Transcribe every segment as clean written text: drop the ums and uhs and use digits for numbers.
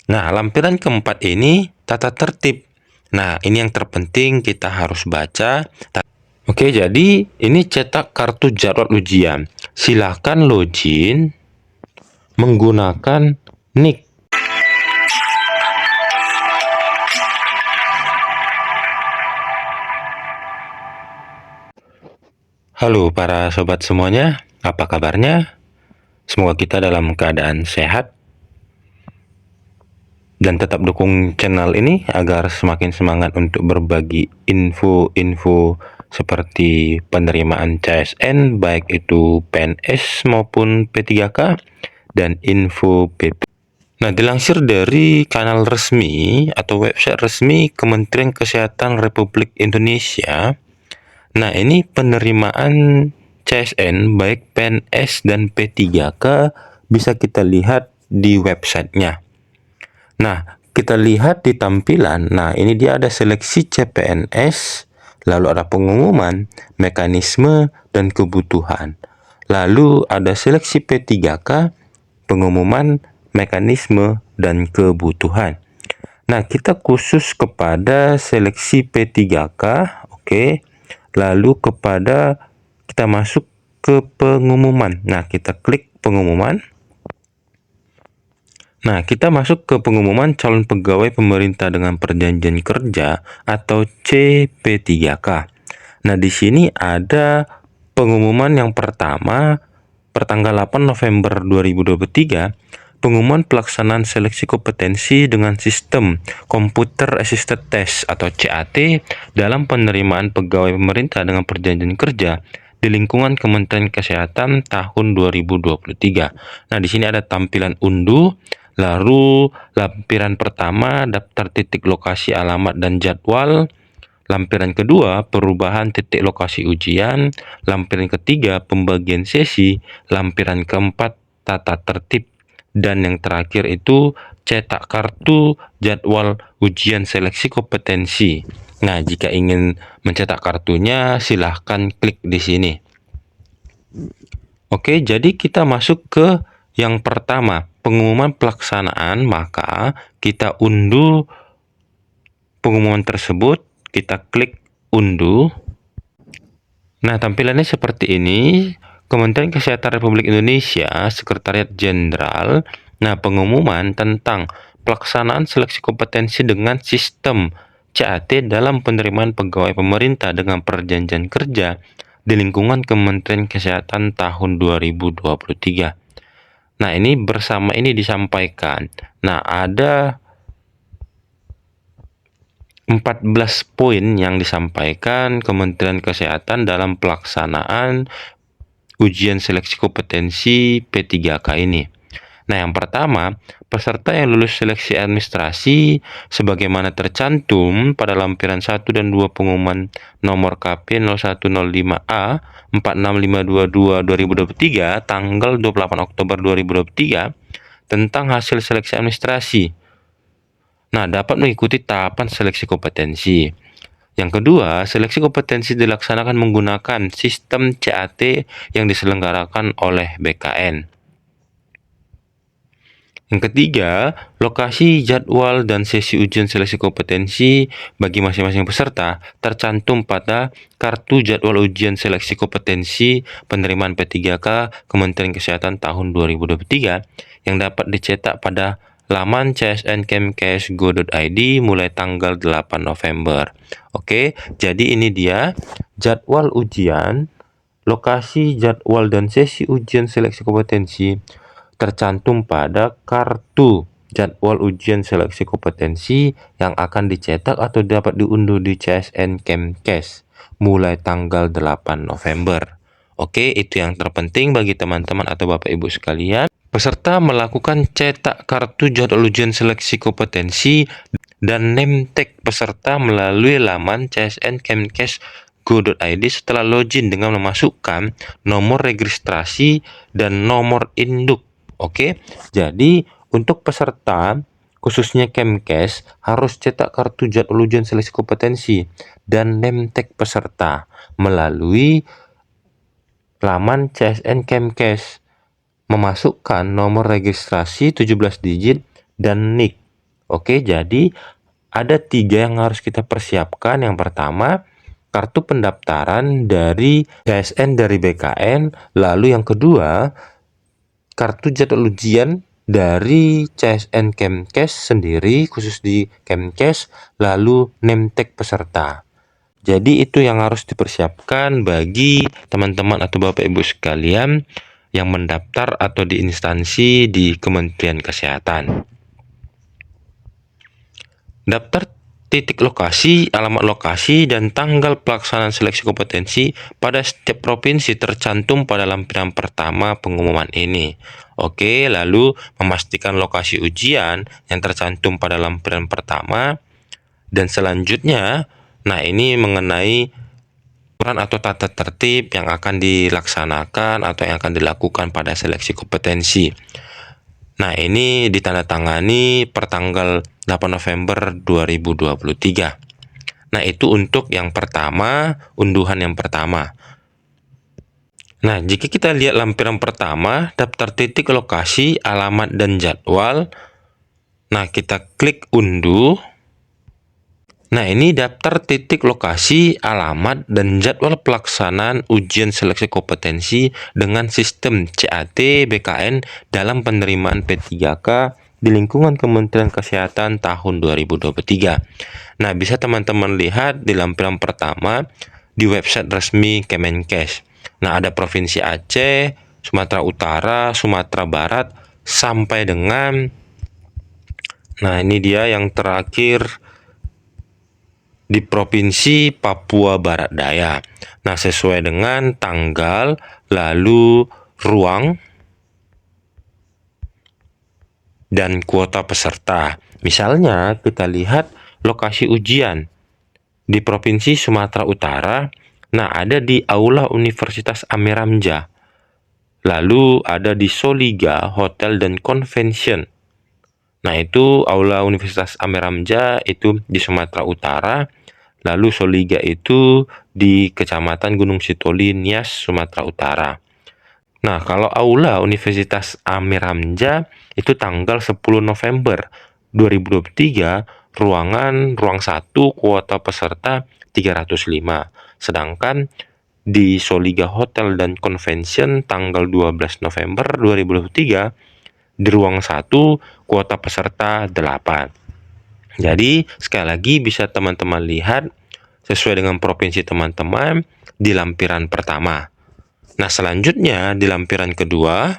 Nah, lampiran keempat ini tata tertib. Nah, ini yang terpenting kita harus baca. Oke, jadi ini cetak kartu jadwal ujian. Silahkan login menggunakan nick. Halo para sobat semuanya, apa kabarnya? Semoga kita dalam keadaan sehat dan tetap dukung channel ini agar semakin semangat untuk berbagi info-info seperti penerimaan CSN baik itu PNS maupun P3K dan info PP. Nah, dilansir dari kanal resmi atau website resmi Kementerian Kesehatan Republik Indonesia, nah ini penerimaan CSN baik PNS dan P3K bisa kita lihat di websitenya. Nah, kita lihat di tampilan. Nah, ini dia ada seleksi CPNS, lalu ada pengumuman, mekanisme, dan kebutuhan. Lalu ada seleksi P3K, pengumuman, mekanisme, dan kebutuhan. Nah, kita khusus kepada seleksi P3K, oke. Lalu kita masuk ke pengumuman. Nah, kita klik pengumuman. Nah, kita masuk ke pengumuman calon pegawai pemerintah dengan perjanjian kerja atau CP3K. Nah, di sini ada pengumuman yang pertama pertanggal 8 November 2023, pengumuman pelaksanaan seleksi kompetensi dengan sistem Computer Assisted Test atau CAT dalam penerimaan pegawai pemerintah dengan perjanjian kerja di lingkungan Kementerian Kesehatan tahun 2023. Nah, di sini ada tampilan unduh, lalu lampiran pertama daftar titik lokasi alamat dan jadwal. Lampiran kedua, perubahan titik lokasi ujian. Lampiran ketiga, pembagian sesi. Lampiran keempat, tata tertib. Dan yang terakhir itu, cetak kartu jadwal ujian seleksi kompetensi. Nah, jika ingin mencetak kartunya, silahkan klik di sini. Oke, jadi kita masuk ke yang pertama, pengumuman pelaksanaan. Maka kita unduh pengumuman tersebut. Kita klik unduh. Nah, tampilannya seperti ini. Kementerian Kesehatan Republik Indonesia, Sekretariat Jenderal. Nah, pengumuman tentang pelaksanaan seleksi kompetensi dengan sistem CAT dalam penerimaan pegawai pemerintah dengan perjanjian kerja di lingkungan Kementerian Kesehatan tahun 2023. Nah, ini bersama ini disampaikan. Nah, ada 14 poin yang disampaikan Kementerian Kesehatan dalam pelaksanaan ujian seleksi kompetensi P3K ini. Nah, yang pertama, peserta yang lulus seleksi administrasi sebagaimana tercantum pada lampiran 1 dan 2 pengumuman nomor KP 0105A 46522 2023 tanggal 28 Oktober 2023 tentang hasil seleksi administrasi. Nah, dapat mengikuti tahapan seleksi kompetensi. Yang kedua, seleksi kompetensi dilaksanakan menggunakan sistem CAT yang diselenggarakan oleh BKN. Yang ketiga, lokasi, jadwal, dan sesi ujian seleksi kompetensi bagi masing-masing peserta tercantum pada kartu jadwal ujian seleksi kompetensi penerimaan P3K Kementerian Kesehatan tahun 2023 yang dapat dicetak pada laman csnkemkes.go.id mulai tanggal 8 November. Oke, jadi ini dia jadwal ujian, lokasi, jadwal, dan sesi ujian seleksi kompetensi tercantum pada kartu jadwal ujian seleksi kompetensi yang akan dicetak atau dapat diunduh di CSN Kemkes mulai tanggal 8 November. Oke, itu yang terpenting bagi teman-teman atau Bapak Ibu sekalian. Peserta melakukan cetak kartu jadwal ujian seleksi kompetensi dan name tag peserta melalui laman csnkemkes.go.id setelah login dengan memasukkan nomor registrasi dan nomor induk. Oke, jadi untuk peserta khususnya Kemkes harus cetak kartu jadwal ujian seleksi kompetensi dan name tag peserta melalui laman CSN Kemkes, memasukkan nomor registrasi 17 digit dan NIK. Oke, jadi ada 3 yang harus kita persiapkan. Yang pertama, kartu pendaftaran dari CSN dari BKN. Lalu yang kedua, kartu jadwal ujian dari CSN Kemkes sendiri, khusus di Kemkes, lalu name tag peserta. Jadi itu yang harus dipersiapkan bagi teman-teman atau Bapak Ibu sekalian yang mendaftar atau di instansi di Kementerian Kesehatan. Daftar titik lokasi, alamat lokasi, dan tanggal pelaksanaan seleksi kompetensi pada setiap provinsi tercantum pada lampiran pertama pengumuman ini. Oke, lalu memastikan lokasi ujian yang tercantum pada lampiran pertama. Dan selanjutnya, nah ini mengenai aturan atau tata tertib yang akan dilaksanakan atau yang akan dilakukan pada seleksi kompetensi. Nah, ini ditandatangani pertanggal 8 November 2023. Nah, itu untuk yang pertama, unduhan yang pertama. Nah, jika kita lihat lampiran pertama, daftar titik lokasi, alamat, dan jadwal. Nah, kita klik unduh. Nah, ini daftar titik lokasi, alamat, dan jadwal pelaksanaan ujian seleksi kompetensi dengan sistem CAT BKN dalam penerimaan P3K di lingkungan Kementerian Kesehatan tahun 2023. Nah, bisa teman-teman lihat di lampiran pertama di website resmi Kemenkes. Nah, ada Provinsi Aceh, Sumatera Utara, Sumatera Barat, sampai dengan, nah ini dia yang terakhir, di Provinsi Papua Barat Daya. Nah, sesuai dengan tanggal, lalu ruang, dan kuota peserta. Misalnya, kita lihat lokasi ujian di Provinsi Sumatera Utara. Nah, ada di Aula Universitas Amir Hamzah. Lalu ada di Soliga Hotel dan Convention. Nah, itu Aula Universitas Amir Hamzah itu di Sumatera Utara. Lalu Soliga itu di Kecamatan Gunung Sitoli, Nias, Sumatera Utara. Nah, kalau Aula Universitas Amir Hamzah itu tanggal 10 November 2023, ruang 1, kuota peserta 305. Sedangkan di Soliga Hotel dan Convention tanggal 12 November 2023, di ruang 1, kuota peserta 8. Jadi, sekali lagi bisa teman-teman lihat sesuai dengan provinsi teman-teman di lampiran pertama. Nah, selanjutnya di lampiran kedua.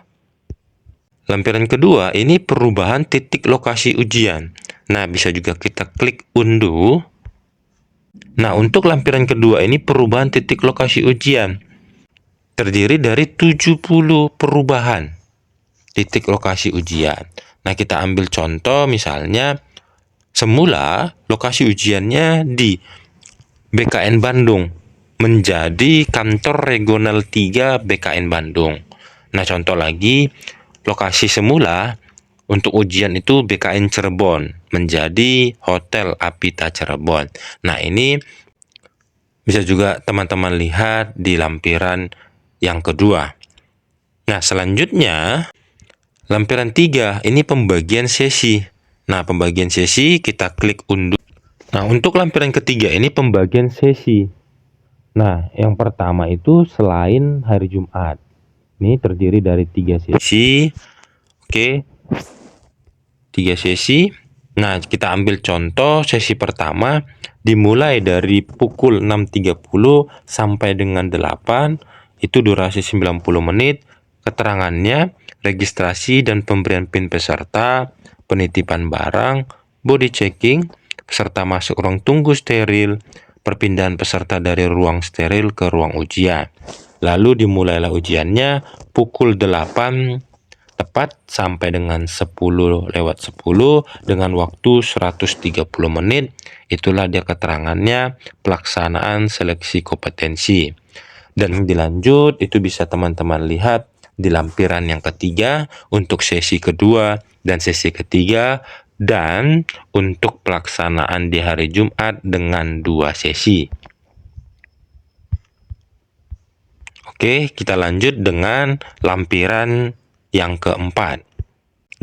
Lampiran kedua ini perubahan titik lokasi ujian. Nah, bisa juga kita klik unduh. Nah, untuk lampiran kedua ini perubahan titik lokasi ujian. Terdiri dari 70 perubahan titik lokasi ujian. Nah, kita ambil contoh misalnya, semula lokasi ujiannya di BKN Bandung menjadi kantor regional 3 BKN Bandung. Nah, contoh lagi, lokasi semula untuk ujian itu BKN Cirebon menjadi Hotel Apita Cirebon. Nah, ini bisa juga teman-teman lihat di lampiran yang kedua. Nah, selanjutnya lampiran 3 ini pembagian sesi. Nah, pembagian sesi kita klik unduh. Nah, untuk lampiran ketiga ini pembagian sesi. Nah, yang pertama itu selain hari Jumat. Ini terdiri dari 3 sesi. Oke. 3 sesi. Nah, kita ambil contoh sesi pertama dimulai dari pukul 6.30 sampai dengan 8. Itu durasi 90 menit. Keterangannya, registrasi dan pemberian PIN peserta, penitipan barang, body checking, peserta masuk ruang tunggu steril, perpindahan peserta dari ruang steril ke ruang ujian. Lalu dimulailah ujiannya pukul 8 tepat sampai dengan 10 lewat 10 dengan waktu 130 menit. Itulah dia keterangannya pelaksanaan seleksi kompetensi. Dan dilanjut itu bisa teman-teman lihat di lampiran yang ketiga untuk sesi kedua dan sesi ketiga, dan untuk pelaksanaan di hari Jumat dengan 2 sesi. Oke, kita lanjut dengan lampiran yang keempat.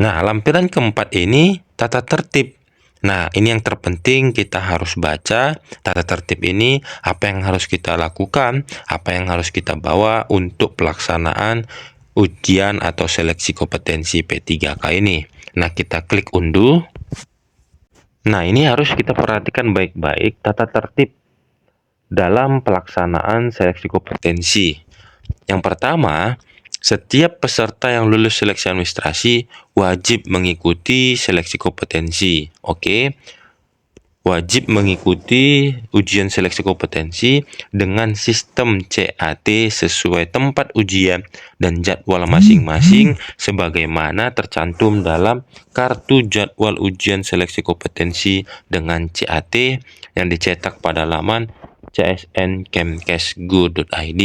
Nah, lampiran keempat ini tata tertib Nah, ini yang terpenting kita harus baca tata tertib ini, apa yang harus kita lakukan, apa yang harus kita bawa untuk pelaksanaan ujian atau seleksi kompetensi P3K ini. Nah, kita klik unduh. Nah, ini harus kita perhatikan baik-baik tata tertib dalam pelaksanaan seleksi kompetensi. Yang pertama, setiap peserta yang lulus seleksi administrasi wajib mengikuti seleksi kompetensi. Oke. Wajib mengikuti ujian seleksi kompetensi dengan sistem CAT sesuai tempat ujian dan jadwal masing-masing sebagaimana tercantum dalam kartu jadwal ujian seleksi kompetensi dengan CAT yang dicetak pada laman csnkemkes.go.id.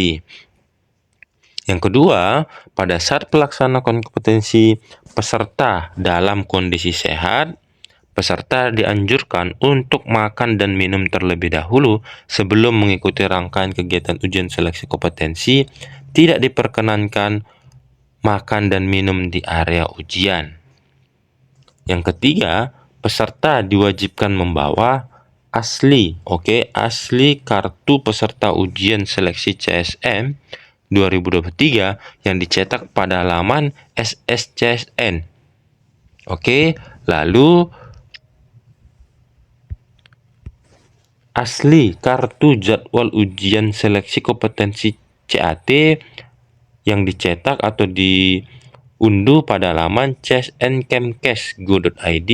Yang kedua, pada saat pelaksanaan kompetensi peserta dalam kondisi sehat, peserta dianjurkan untuk makan dan minum terlebih dahulu sebelum mengikuti rangkaian kegiatan ujian seleksi kompetensi. Tidak diperkenankan makan dan minum di area ujian. Yang ketiga, peserta diwajibkan membawa asli kartu peserta ujian seleksi CSN 2023 yang dicetak pada laman SSCSN. Lalu asli kartu jadwal ujian seleksi kompetensi CAT yang dicetak atau diunduh pada laman csnkemkes.go.id.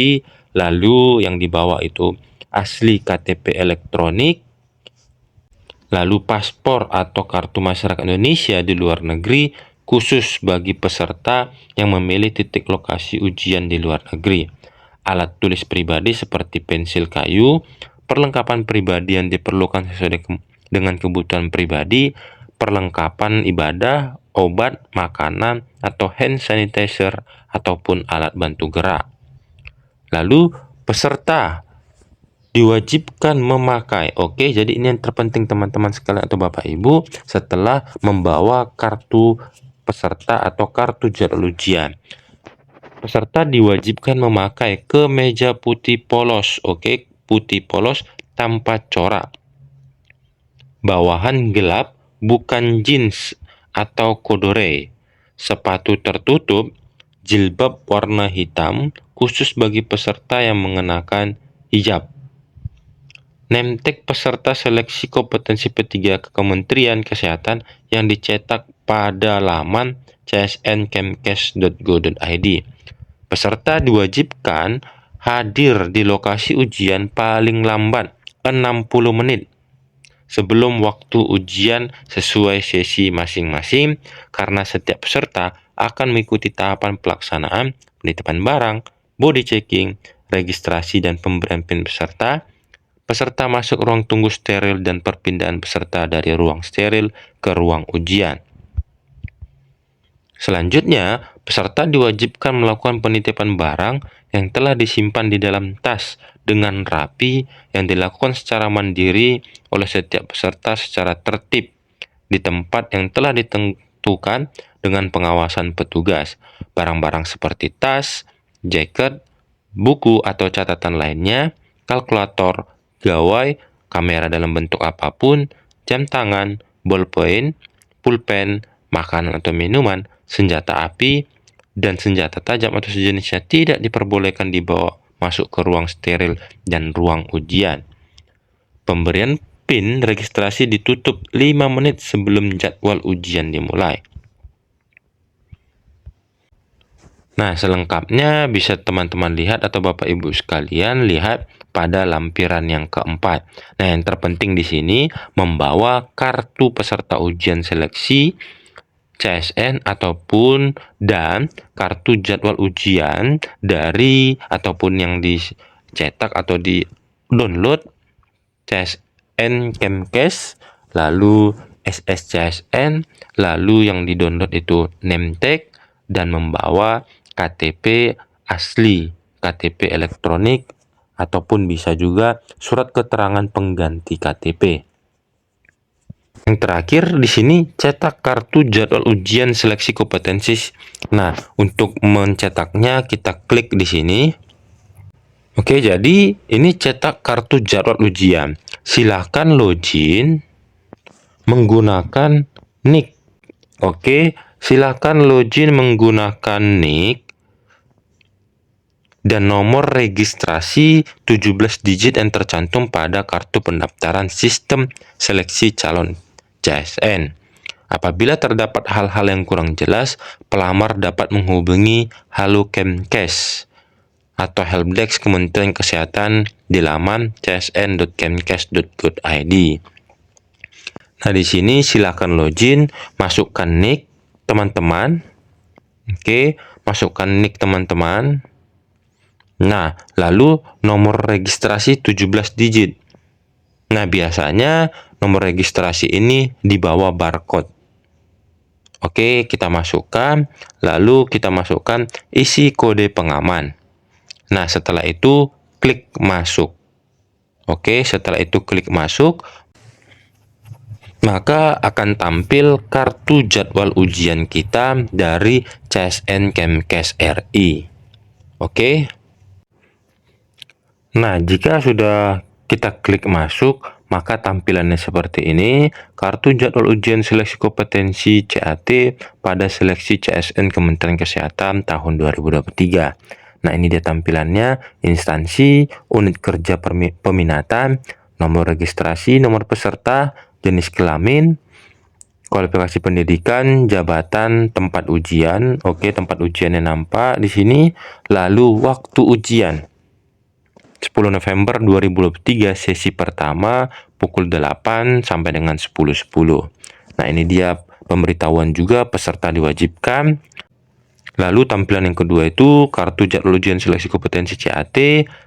Lalu yang dibawa itu asli KTP elektronik, lalu paspor atau kartu masyarakat Indonesia di luar negeri khusus bagi peserta yang memilih titik lokasi ujian di luar negeri, alat tulis pribadi seperti pensil kayu, perlengkapan pribadi yang diperlukan sesuai dengan kebutuhan pribadi, perlengkapan ibadah, obat, makanan, atau hand sanitizer ataupun alat bantu gerak. Lalu peserta diwajibkan memakai. Jadi ini yang terpenting teman-teman sekalian atau Bapak Ibu, setelah membawa kartu peserta atau kartu jadwal ujian. Peserta diwajibkan memakai kemeja putih polos, putih polos tanpa corak. Bawahan gelap, bukan jeans atau kodore. Sepatu tertutup, jilbab warna hitam khusus bagi peserta yang mengenakan hijab. Name tag peserta seleksi kompetensi P3 ke Kementerian Kesehatan yang dicetak pada laman csnkemkes.go.id. Peserta diwajibkan hadir di lokasi ujian paling lambat 60 menit sebelum waktu ujian sesuai sesi masing-masing, karena setiap peserta akan mengikuti tahapan pelaksanaan penitipan barang, body checking, registrasi dan pemberian PIN peserta. Peserta masuk ruang tunggu steril dan perpindahan peserta dari ruang steril ke ruang ujian. Selanjutnya, peserta diwajibkan melakukan penitipan barang yang telah disimpan di dalam tas dengan rapi yang dilakukan secara mandiri oleh setiap peserta secara tertib di tempat yang telah ditentukan dengan pengawasan petugas. Barang-barang seperti tas, jaket, buku atau catatan lainnya, kalkulator, gawai, kamera dalam bentuk apapun, jam tangan, bolpen, pulpen, makanan atau minuman, senjata api, dan senjata tajam atau sejenisnya tidak diperbolehkan dibawa masuk ke ruang steril dan ruang ujian. Pemberian PIN registrasi ditutup 5 menit sebelum jadwal ujian dimulai. Nah, selengkapnya bisa teman-teman lihat atau Bapak Ibu sekalian lihat pada lampiran yang keempat. Nah, yang terpenting di sini membawa kartu peserta ujian seleksi CSN ataupun dan kartu jadwal ujian dari ataupun yang dicetak atau di download CSN Kemkes, lalu SSCSN, lalu yang di download itu name tag, dan membawa KTP asli, KTP elektronik, ataupun bisa juga surat keterangan pengganti KTP. Yang terakhir di sini cetak kartu jadwal ujian seleksi kompetensi. Nah, untuk mencetaknya kita klik di sini. Oke, jadi ini cetak kartu jadwal ujian. Silahkan login menggunakan nick. Oke, silahkan login menggunakan nick dan nomor registrasi 17 digit yang tercantum pada kartu pendaftaran sistem seleksi calon CSN. Apabila terdapat hal-hal yang kurang jelas, pelamar dapat menghubungi Halo Kemkes atau helpdesk Kementerian Kesehatan di laman csn.kemkes.go.id. Nah, di sini silakan login, masukkan nick teman-teman. Oke, masukkan nick teman-teman. Nah, lalu nomor registrasi 17 digit. Nah, biasanya nomor registrasi ini di bawah barcode. Oke, kita masukkan, lalu kita masukkan isi kode pengaman. Nah, setelah itu klik masuk. Oke, setelah itu klik masuk, maka akan tampil kartu jadwal ujian kita dari CSN Kemkes RI. Oke. Nah, jika sudah kita klik masuk, maka tampilannya seperti ini. Kartu jadwal ujian seleksi kompetensi CAT pada seleksi CSN Kementerian Kesehatan tahun 2023. Nah, ini dia tampilannya, instansi, unit kerja peminatan, nomor registrasi, nomor peserta, jenis kelamin, kualifikasi pendidikan, jabatan, tempat ujian. Oke, tempat ujiannya nampak di sini. Lalu waktu ujian 10 November 2023 sesi pertama pukul 8 sampai dengan 10.10. Nah, ini dia pemberitahuan juga peserta diwajibkan. Lalu tampilan yang kedua itu kartu jadwal ujian seleksi kompetensi CAT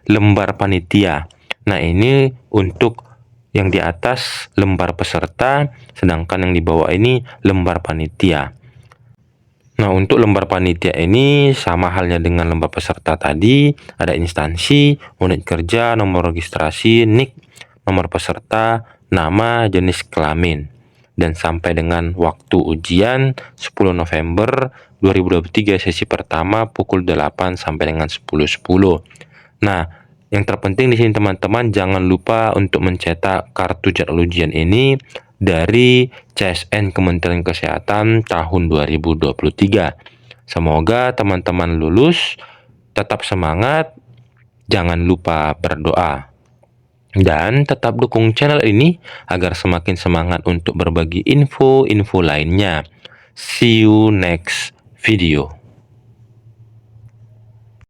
lembar panitia. Nah, ini untuk yang di atas lembar peserta, sedangkan yang di bawah ini lembar panitia. Nah, untuk lembar panitia ini sama halnya dengan lembar peserta tadi, ada instansi, unit kerja, nomor registrasi, NIK, nomor peserta, nama, jenis kelamin. Dan sampai dengan waktu ujian 10 November 2023 sesi pertama pukul 8 sampai dengan 10.10. Nah, yang terpenting di sini teman-teman jangan lupa untuk mencetak kartu jadwal ujian ini dari CSN Kementerian Kesehatan tahun 2023. Semoga teman-teman lulus, tetap semangat, jangan lupa berdoa. Dan tetap dukung channel ini agar semakin semangat untuk berbagi info-info lainnya. See you next video.